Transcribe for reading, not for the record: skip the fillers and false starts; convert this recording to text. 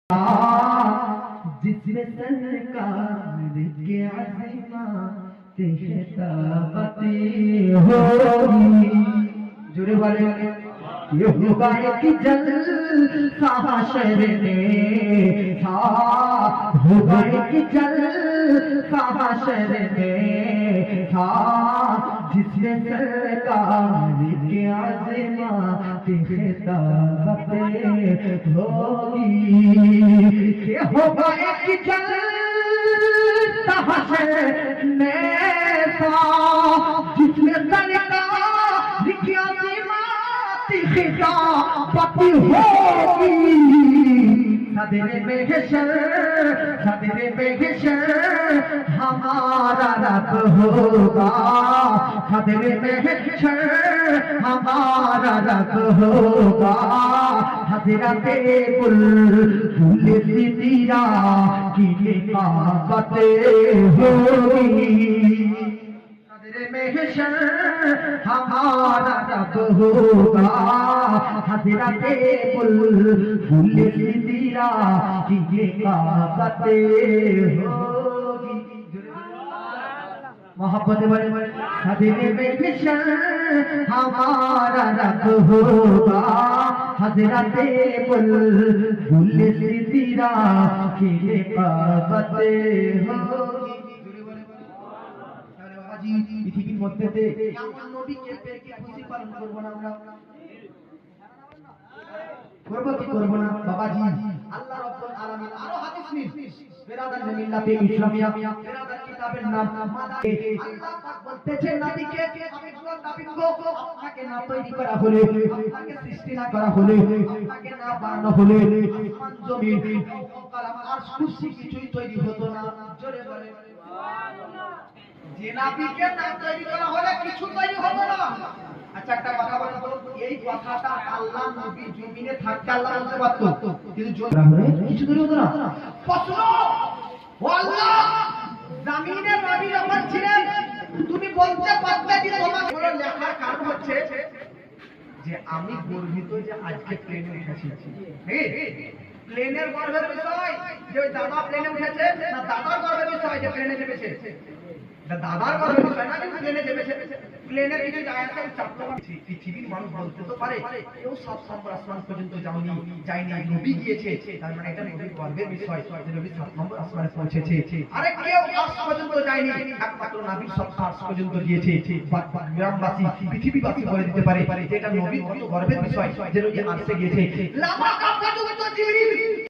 जिसमें सरकार के अज़ीमात खिताबती होगी जुड़े वाले ये होगा एक जलसा हशर में होगा एक जलसा हशर में जिसमें सरकार के अज़ीमात खिताबती होगी ये होगा एक जलसा हशर में जिसमें सरकार की अज़ीमात खिताबती होगी सदरे बेहशर हमारा रब होगा सदरे बेहशर हमारा रब होगा हज़रत बुलबुल सिदरा की निकाबत होगी महशर हमारा रब होगा हज़रत बुलबुल सिदरा की निकाबत होगी मोहब्बत वाले सदरे महशर हमारा रब होगा हज़रत बुलबुल सिदरा की निकाबत होगी পৃথিবীর মধ্যে এমন নবীকে পেয়ে খুশি পালন করব না আমরা করব কি করব না বাবাজি আল্লাহ রাব্বুল আলামিন আরো হাদিস নিন বেরাদার মিল্লাতে ইসলামিয়া বেরাদার কিতাবের নাম মাদারে আল্লাহ পাক বলতেছে নবীকে আমি কোন নবী গো আপনাকে না তৈরি করা হলে আপনাকে সৃষ্টি না করা হলে আপনাকে না বানানো হলে আসমান জমিন কালাম আর কুরসি কিছুই তৈরি হতো না জোরে বলে সুবহানাল্লাহ যে নবীকে না তৈরি করা হলে কিছু তৈরি হতো না আচ্ছা একটা কথা বলুন তো এই কথাটা আল্লাহ নবী জমিনে থাকতে আল্লাহ বলতে পারতো কিন্তু কিছু তৈরি হতো না প্রশ্ন ও আল্লাহ জমিনে নবী যখন ছিলেন তুমি বলতে পারতে যে তোমার বড় লেখার কারণ হচ্ছে যে আমি গর্বিত যে আজকে প্লেনে উঠেছি প্লেনের গর্বের বিষয় যে ওই দাদা প্লেনে উঠেছে না দাদার গর্বের বিষয় যে প্লেনে চেপেছে দাদার গর্বের বিষয় না কিন্তু প্লেনে চেপেছে প্লেনের কিছু জায়গা চাপতে পারছি পৃথিবীর মানুষ বলতে তো পারে কেউ সব নম্বর আসমান পর্যন্ত যায়নি নবী গিয়েছে তার মানে এটা নবীর গর্বের বিষয় যে নবী 7 নম্বর আসমানে পৌঁছেছে আরে কেউ আজ পর্যন্ত যায়নি একমাত্র নবী সব আজ পর্যন্ত গিয়েছে গ্রামবাসী পৃথিবীবাসী বলে দিতে পারে যে এটা নবীর গর্বের বিষয় যে নবী আসতে গিয়েছে লামা কাফাতু জিবরিল